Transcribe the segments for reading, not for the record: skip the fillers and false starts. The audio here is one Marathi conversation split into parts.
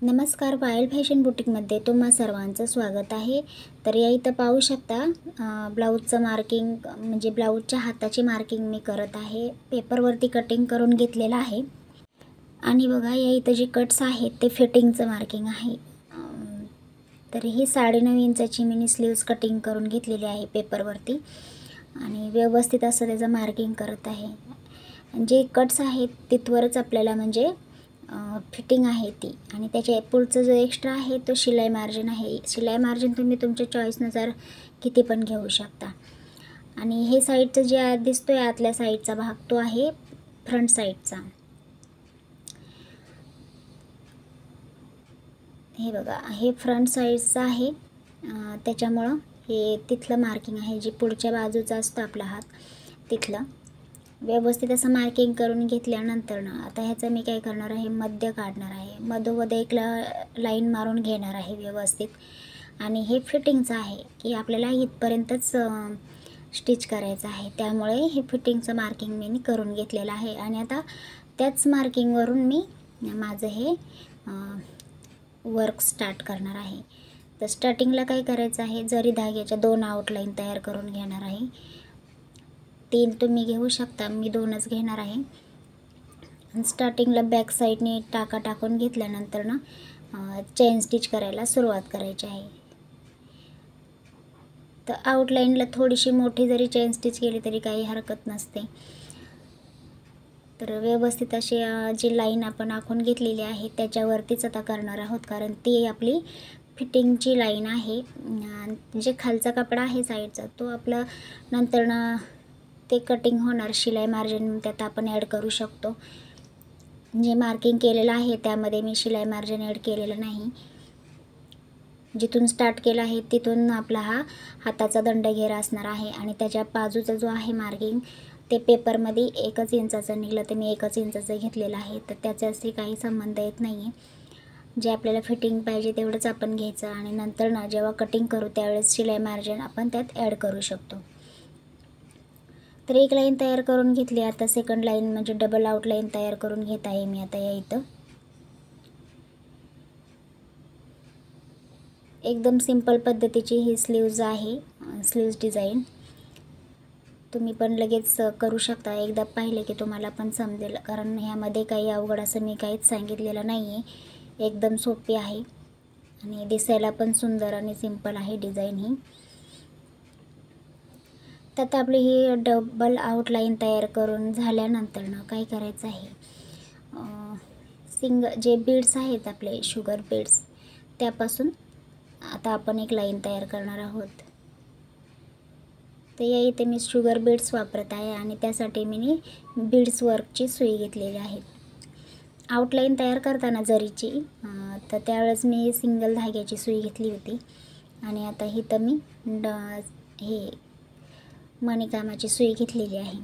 नमस्कार, पायल फॅशन बुटीकमध्ये तुम्हा सर्वांचं स्वागत आहे। तर या इथं पाहू शकता ब्लाऊजचं मार्किंग म्हणजे ब्लाऊजच्या हाताची मार्किंग मी करत आहे। पेपरवरती कटिंग करून घेतलेलं आहे आणि बघा या इथं जे कट्स आहेत ते फिटिंगचं मार्किंग आहे। तर ही 9.5 इंचाची मिनी स्लीव्स कटिंग करून घेतलेली आहे पेपरवरती आणि व्यवस्थित असं त्याचं मार्किंग करत आहे। जे कट्स आहेत तिथवरच आपल्याला म्हणजे फिटिंग आहे ती आणि त्याच्या पुढचं जो एक्स्ट्रा आहे तो शिलाई मार्जिन आहे। शिलाई मार्जिन तुम्ही तुमच्या चॉईसनुसार किती पण घेऊ शकता। आणि हे साईडचं जे दिसतोय आतल्या साईडचा भाग तो आहे फ्रंट साईडचा। हे बघा हे फ्रंट साईडचं आहे, त्याच्यामुळं हे तिथलं मार्किंग आहे जे पुढच्या बाजूचा असतो आपला हात तिथलं व्यवस्थित असं मार्किंग करून घेतल्यानंतर ना आता ह्याचं मी काय करणार आहे, मध्य काढणार आहे। मधोमध एक लाईन मारून घेणार आहे व्यवस्थित। आणि हे फिटिंगचं आहे की आपल्याला इथपर्यंतच स्टिच करायचं आहे, त्यामुळे हे फिटिंगचं मार्किंग मी करून घेतलेलं आहे। आणि आता त्याच मार्किंगवरून मी माझं हे वर्क स्टार्ट करणार आहे। तर स्टार्टिंगला काय करायचं आहे, जरी धाग्याच्या 2 आउटलाईन तयार करून घेणार आहे। 3 तुम्ही घेऊ शकता, मी 2च घेणार आहे। स्टार्टिंगला बॅक साईडने टाकून घेतल्यानंतर ना चेन स्टिच करायला सुरुवात करायची आहे। तर आउटलाईनला थोडीशी मोठी जरी चेन स्टिच केली तरी काही हरकत नसते। तर व्यवस्थित अशी जी लाईन आपण आखून घेतलेली आहे त्याच्यावरतीच आता करणार आहोत, कारण ती आपली फिटिंगची लाईन आहे। जे खालचा कपडा आहे साईडचा तो आपलं नंतर ना ते कटिंग होणार, शिलाई मार्जिन त्यात आपण ॲड करू शकतो। जे मार्किंग केलेलं आहे त्यामध्ये मी शिलाई मार्जिन ॲड केलेलं नाही। जिथून स्टार्ट केलं आहे तिथून आपला हा हाताचा दंडघेरा असणार आहे आणि त्याच्या बाजूचा जो आहे मार्किंग ते पेपरमध्ये 1 इंचाचं निघलं तर मी 1 इंचाचं घेतलेलं आहे। तर त्याच्याशी काही संबंध येत नाही आहे। जे आपल्याला फिटिंग पाहिजे तेवढंच आपण घ्यायचं आणि नंतर ना जेव्हा कटिंग करू त्यावेळेस शिलाई मार्जिन आपण त्यात ॲड करू शकतो। तर एक लाईन तयार करून घेतली, आता सेकंड लाईन म्हणजे डबल आउटलाईन तयार करून घेत आहे मी आता या इथं। एकदम सिंपल पद्धतीची ही स्लीव्ज आहे, स्लीव्ज डिझाईन तुम्ही पण लगेच करू शकता। एकदा पाहिले की तुम्हाला पण समजेल, कारण ह्यामध्ये काही अवघड असं मी काहीच सांगितलेलं नाही आहे। एकदम सोपी आहे आणि दिसायला पण सुंदर आणि सिंपल आहे डिझाईन ही। तर आपली ही डबल आउटलाईन तयार करून झाल्यानंतर ना काय करायचं आहे, जे बीड्स आहेत आपले शुगर बीड्स त्यापासून आता आपण एक लाईन तयार करणार आहोत। तर या इथे मी शुगर बीड्स वापरत आहे आणि त्यासाठी मी बीड्स वर्कची सुई घेतलेली आहे। आउटलाईन तयार करताना जरीची तर त्यावेळेस मी सिंगल धाग्याची सुई घेतली होती आणि आता इथं मी हे मणिकामाची सुई घेतलेली आहे।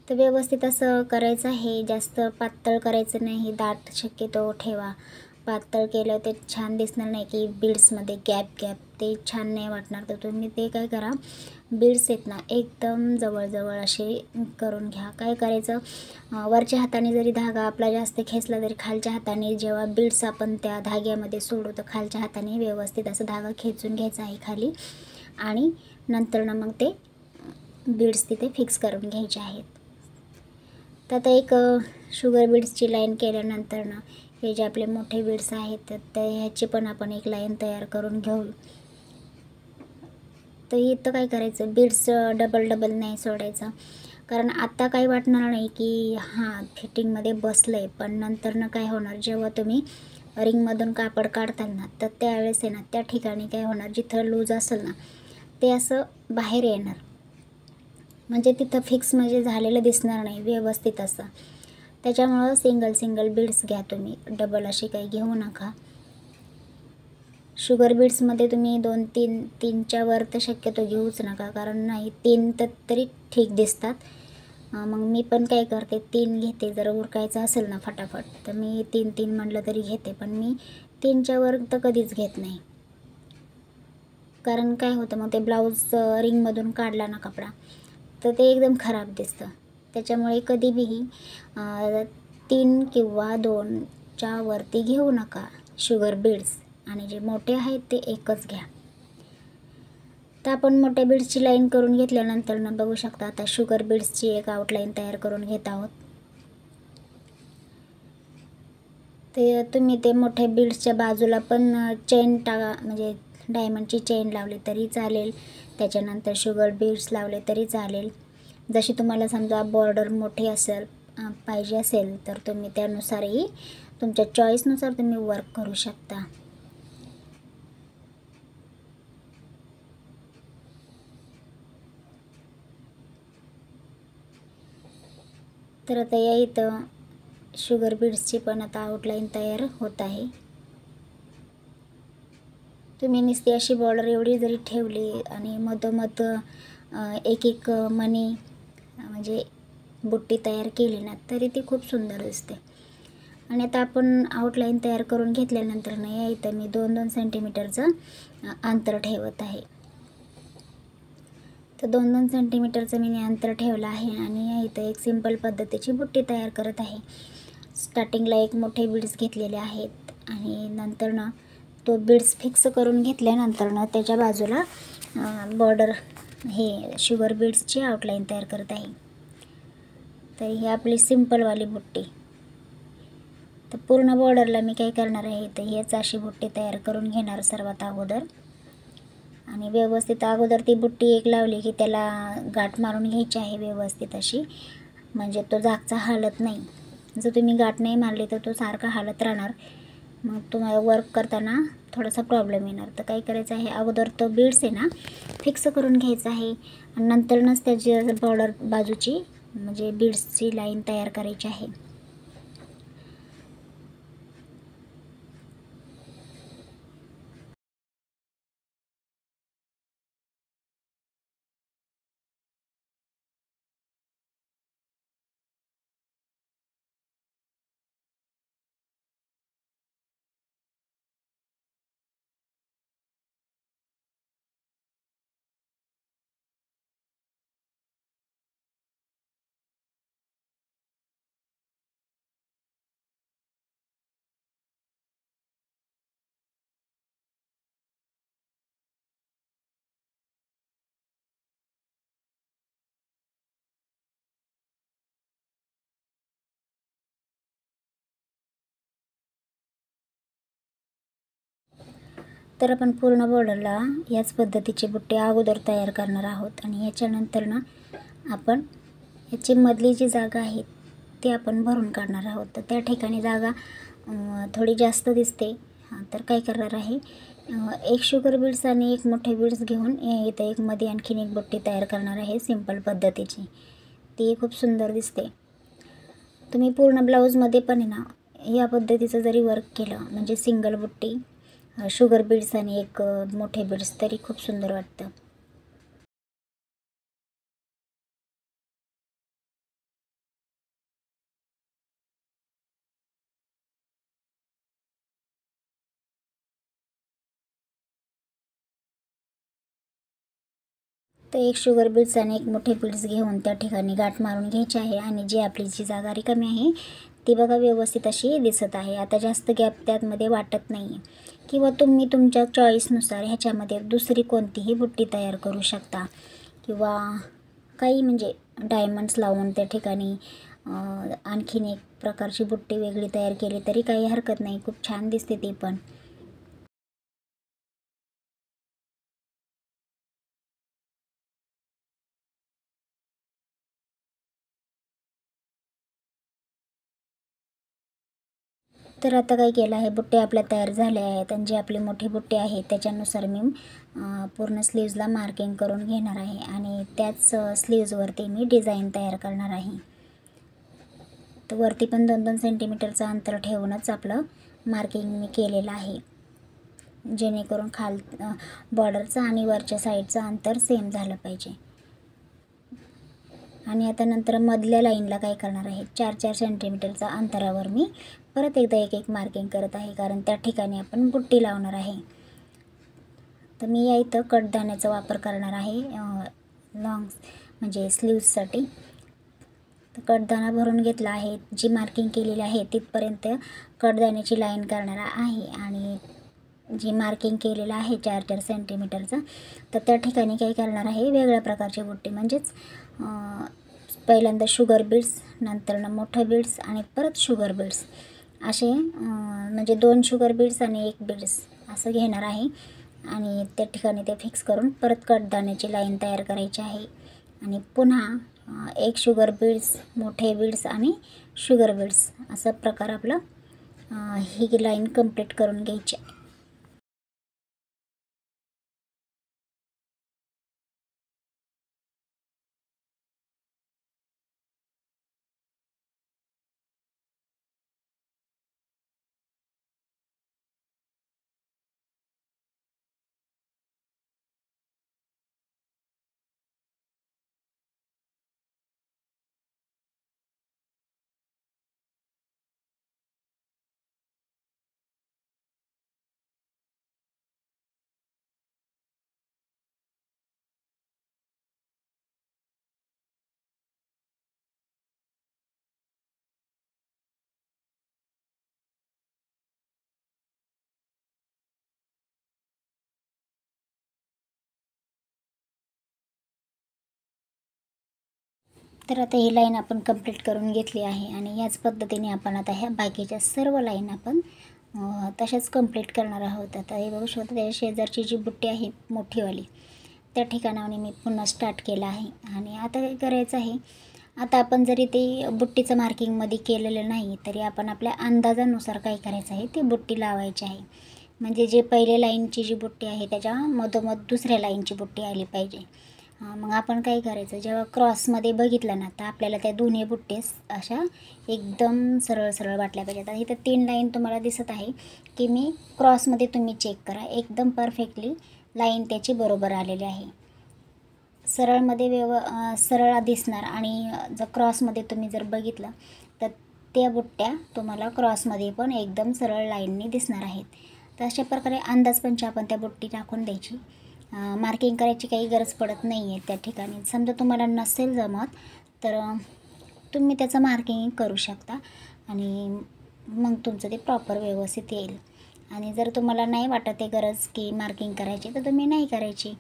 तर व्यवस्थित असं करायचं आहे, जास्त पातळ करायचं नाही, दाट शक्यतो ठेवा। पातळ केलं ते छान दिसणार नाही की बीड्समध्ये गॅप ते छान नाही वाटणार। तर तुम्ही ते काय करा, बीड्स आहेत ना एकदम जवळ असे करून घ्या। काय करायचं, वरच्या हाताने जरी धागा आपला जास्त खेचला तरी खालच्या हाताने जेव्हा बीड्स आपण त्या धाग्यामध्ये सोडू तर खालच्या हाताने व्यवस्थित असं धागा खेचून घ्यायचा आहे खाली आणि नंतर ना मग ते बीड्स तिथे फिक्स करून घ्यायचे आहेत। तर आता एक शुगर बीड्सची लाईन केल्यानंतर ना हे जे आपले मोठे बीड्स आहेत तर ह्याची पण आपण एक लाईन तयार करून घेऊ। तर इथं काय करायचं, बीड्स डबल नाही सोडायचं, कारण आता काही वाटणार नाही की हां फिटिंगमध्ये बसलं आहे, पण नंतर ना काय होणार, जेव्हा तुम्ही रिंगमधून कापड काढताल ना तर त्यावेळेस आहे ना त्या ठिकाणी काय होणार, जिथं लूज असेल ना ते असं बाहेर येणार, म्हणजे तिथं फिक्स म्हणजे झालेलं दिसणार नाही व्यवस्थित असं। त्याच्यामुळं सिंगल बीड्स घ्या तुम्ही, डबल असे काही घेऊ नका। शुगर बीड्समध्ये तुम्ही 2-3च्या वर तर शक्यतो घेऊच नका, कारण नाही 3 तरी ठीक दिसतात। मग मी पण काय करते 3 घेते, जर उरकायचं असेल ना फटाफट तर मी 3 म्हटलं तरी घेते, पण मी 3च्या वर तर कधीच घेत नाही। कारण काय होतं मग ते ब्लाऊज रिंगमधून काढला ना कपडा तर ते एकदम खराब दिसतं। त्याच्यामुळे कधी बी 3 किंवा 2च्या वरती घेऊ नका शुगर बीड्स, आणि जे मोठे आहेत ते एकच घ्या. तर आपण मोठ्या बीड्सची लाईन करून घेतल्यानंतर बघू शकता आता शुगर बीड्सची एक आउटलाईन तयार करून घेत आहोत. ते तुम्ही ते मोठ्या बीड्सच्या बाजूला पण चेन म्हणजे डायमंडची चेन लावली तरी चालेल, त्याच्यानंतर शुगर बीड्स लावले तरी चालेल. जशी तुम्हाला समजा बॉर्डर मोठी पाहिजे असेल तर तुम्ही त्यानुसारही तुमच्या चॉईसनुसार तुम्ही वर्क करू शकता. तर आता या इथं शुगर बीड्सची पण आता आउटलाईन तयार होत आहे. तुम्ही नुसती अशी बॉर्डर एवढी जरी ठेवली आणि मधोमध एक मणी म्हणजे बुट्टी तयार केली ना तरी ती खूप सुंदर दिसते. आणि आता आपण आउटलाईन तयार करून घेतल्यानंतर या इथं मी 2-2 सेंटीमीटरचं अंतर ठेवत आहे. तर 2-2 सेंटीमीटरचं मी अंतर ठेवलं आहे आणि या इथं एक सिंपल पद्धतीची बुट्टी तयार करत आहे. स्टार्टिंगला एक मोठे बीड्स घेतलेले आहेत आणि नंतर तो बीड्स फिक्स करून घेतल्यानंतर त्याच्या बाजूला बॉर्डर हे शुगर बीड्सची आउटलाईन तयार करत आहे. तर ही आपली सिंपलवाली बुट्टी. तर पूर्ण बॉर्डरला मी काय करणार आहे तर हेच अशी बुट्टी तयार करून घेणार सर्वात अगोदर. आणि व्यवस्थित अगोदर ती बुट्टी एक लावली की त्याला गाठ मारून घ्यायची आहे व्यवस्थित अशी, म्हणजे तो जागचा हालत नाही. जर तुम्ही गाठ नाही मारली तर तो सारखा हालत राहणार, मग तुम्हाला वर्क करताना थोडासा प्रॉब्लेम येणार. तर काय करायचं आहे अगोदर तो बीड्स आहे ना फिक्स करून घ्यायचा आहे आणि नंतरच त्याची बॉर्डर बाजूची म्हणजे बीड्सची लाईन तयार करायची आहे. तर आपण पूर्ण बॉर्डरला याच पद्धतीची बुट्टी अगोदर तयार करणार आहोत आणि याच्यानंतर आपण याची मधली जी जागा आहे ती आपण भरून काढणार आहोत. तर त्या ठिकाणी जागा थोडी जास्त दिसते, तर काय करणार आहे एक शुगर बीड्स आणि एक मोठे बीड्स घेऊन इथं एक मध्ये आणखीन एक बुट्टी तयार करणार आहे सिंपल पद्धतीची. ती खूप सुंदर दिसते. तुम्ही पूर्ण ब्लाऊजमध्ये पण या पद्धतीचं जरी वर्क केलं म्हणजे सिंगल बुट्टी शुगर बीड्स आणि एक मोठे बीड्स तरी खूप सुंदर वाटतं. तर एक शुगर बीड्स आणि एक मोठे बीड्स घेऊन त्या ठिकाणी गाठ मारून घ्यायची आहे आणि जी आपली जागा रिकामी आहे ती बघा व्यवस्थित अशी दिसत आहे. आता जास्त गॅप त्यामध्ये वाटत नाही किंवा तुम्ही तुमच्या चॉईसनुसार ह्याच्यामध्ये दुसरी कोणतीही बुट्टी तयार करू शकता किंवा काही म्हणजे डायमंड्स लावून त्या ठिकाणी आणखीन एक प्रकारची बुट्टी वेगळी तयार केली तरी काही हरकत नाही, खूप छान दिसते ती पण. तर आता काय केलं आहे बुट्टे आपल्या तयार झाल्या आहेत आणि जी आपली मोठी बुट्टी आहे त्याच्यानुसार मी पूर्ण स्लीव्जला मार्किंग करून घेणार आहे आणि त्याच स्लीव्जवरती मी डिझाईन तयार करणार आहे. तर वरती पण 2-2 सेंटीमीटरचं अंतर ठेवूनच आपलं मार्किंग मी केलेलं आहे, जेणेकरून बॉर्डरचं आणि वरच्या साईडचं अंतर सेम झालं पाहिजे. आणि आता नंतर मधल्या लाईनला काय करणार आहे 4-4 सेंटीमीटरच्या अंतरावर मी परत एकदा एक मार्किंग करत आहे, कारण त्या ठिकाणी आपण बुट्टी लावणार आहे. तर मी या इथं कडदाण्याचा वापर करणार आहे लॉंग म्हणजे स्लीव्जसाठी. तर कडदाना भरून घेतला आहे. जी मार्किंग केलेली आहे तिथपर्यंत कडदाण्याची लाईन करणार आहे आणि जी मार्किंग केलेलं आहे 4-4 सेंटीमीटरचं, तर त्या ठिकाणी काय करणार आहे, वेगळ्या प्रकारचे बुट्टे म्हणजेच पहिल्यांदा शुगर बीड्स, नंतर मोठं बीड्स आणि परत शुगर बीड्स असे म्हणजे 2 शुगर बीड्स आणि 1 बीड्स असं घेणार आहे आणि त्या ठिकाणी ते फिक्स करून परत कडदाण्याची लाईन तयार करायची आहे आणि पुन्हा 1 शुगर बीड्स, मोठे बीड्स आणि शुगर बीड्स असा प्रकार आपलं ही लाईन कंप्लीट करून घ्यायची आहे. तर आता ही लाईन आपण कंप्लीट करून घेतली आहे आणि याच पद्धतीने आपण आता ह्या बाकीच्या सर्व लाईन आपण तशाच कंप्लीट करणार आहोत. आता हे बघू शकता त्याच्या शेजारची जी बुट्टी आहे मोठीवाली, त्या ठिकाणाने मी पुन्हा स्टार्ट केलं आहे आणि आता काय करायचं आहे, आता आपण जरी ते बुट्टीचं मार्किंगमध्ये केलेलं नाही तरी आपण आपल्या अंदाजानुसार काय करायचं आहे, ती बुट्टी लावायची आहे. म्हणजे जे पहिले लाईनची जी बुट्टी आहे त्याच्या मधोमध दुसऱ्या लाईनची बुट्टी आली पाहिजे. मग आपण काय करायचं, जेव्हा क्रॉसमध्ये बघितलं ना तर आपल्याला त्या दोन्ही बुट्टेस अशा एकदम सरळ सरळ वाटल्या पाहिजेत. आता इथं 3 लाईन तुम्हाला दिसत आहे की मी क्रॉसमध्ये तुम्ही चेक करा, एकदम परफेक्टली लाईन त्याची बरोबर आलेली आहे. सरळमध्ये सरळ दिसणार आणि जर क्रॉसमध्ये तुम्ही जर बघितलं तर त्या बुट्ट्या तुम्हाला क्रॉसमध्ये पण एकदम सरळ लाईननी दिसणार आहेत. तर अशा प्रकारे अंदाजपंच आपण त्या बुट्टी टाकून द्यायची. मार्किंग करायची काही गरज पडत नाही आहे त्या ठिकाणी. समजा तुम्हाला नसेल जमत तर तुम्ही त्याचं मार्किंग करू शकता आणि मग तुमचं ते प्रॉपर व्यवस्थित येईल. आणि जर तुम्हाला नाही वाटत आहे गरज की मार्किंग करायची तर तुम्ही नाही करायची.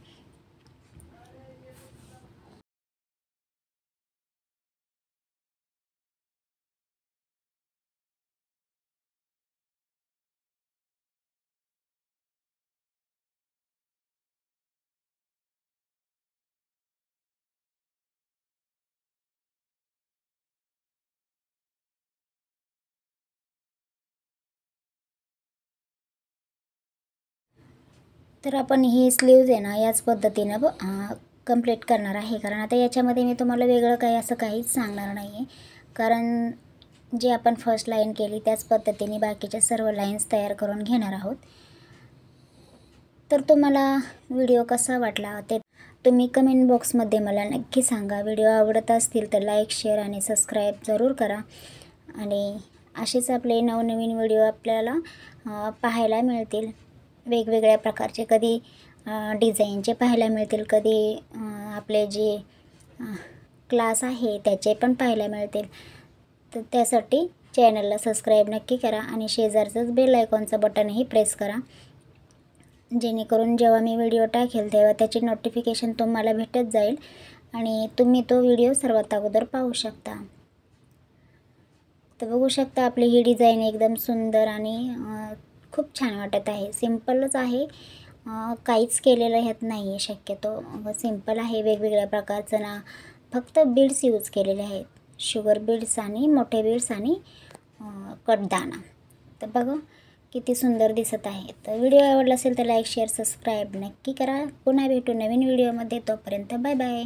तर आपण ही स्लीव्ज आहे ना याच पद्धतीनं कंप्लीट करणार आहे. कारण आता याच्यामध्ये मी तुम्हाला वेगळं काही असं काहीच सांगणार नाही आहे. कारण जे आपण फर्स्ट लाईन केली त्याच पद्धतीने बाकीच्या सर्व लाईन्स तयार करून घेणार आहोत. तर तुम्हाला व्हिडिओ कसा वाटला ते तुम्ही कमेंट बॉक्समध्ये मला नक्की सांगा. व्हिडिओ आवडत असतील तर लाईक, शेअर आणि सबस्क्राईब जरूर करा. आणि असेच आपले नवनवीन व्हिडिओ आपल्याला पाहायला मिळतील. वेगवेगळ्या प्रकारचे, कधी डिझाईनचे पाहायला मिळतील, कधी आपले जे क्लास आहे त्याचे पण पाहायला मिळतील. तर त्यासाठी चॅनलला सबस्क्राईब नक्की करा आणि शेजारचंच बेल आयकॉनचं बटनही प्रेस करा, जेणेकरून जेव्हा मी व्हिडिओ टाकेल तेव्हा त्याची नोटिफिकेशन तुम्हाला भेटत जाईल आणि तुम्ही तो व्हिडिओ सर्वात अगोदर पाहू शकता. तर बघू शकता आपली ही डिझाईन एकदम सुंदर आणि खूप छान वाटत आहे. सिंपलच आहे, काहीच केलेलं ह्यात नाही आहे. शक्यतो सिंपल आहे. वेगवेगळ्या प्रकारचं ना फक्त बीड्स यूज केलेले आहेत, शुगर बीड्स आणि मोठे बीड्स आणि कडदाना. तर बघा किती सुंदर दिसत आहे. तर व्हिडिओ आवडला असेल तर लाईक, शेअर, सबस्क्राईब नक्की करा. पुन्हा भेटू नवीन व्हिडिओमध्ये. तोपर्यंत बाय बाय.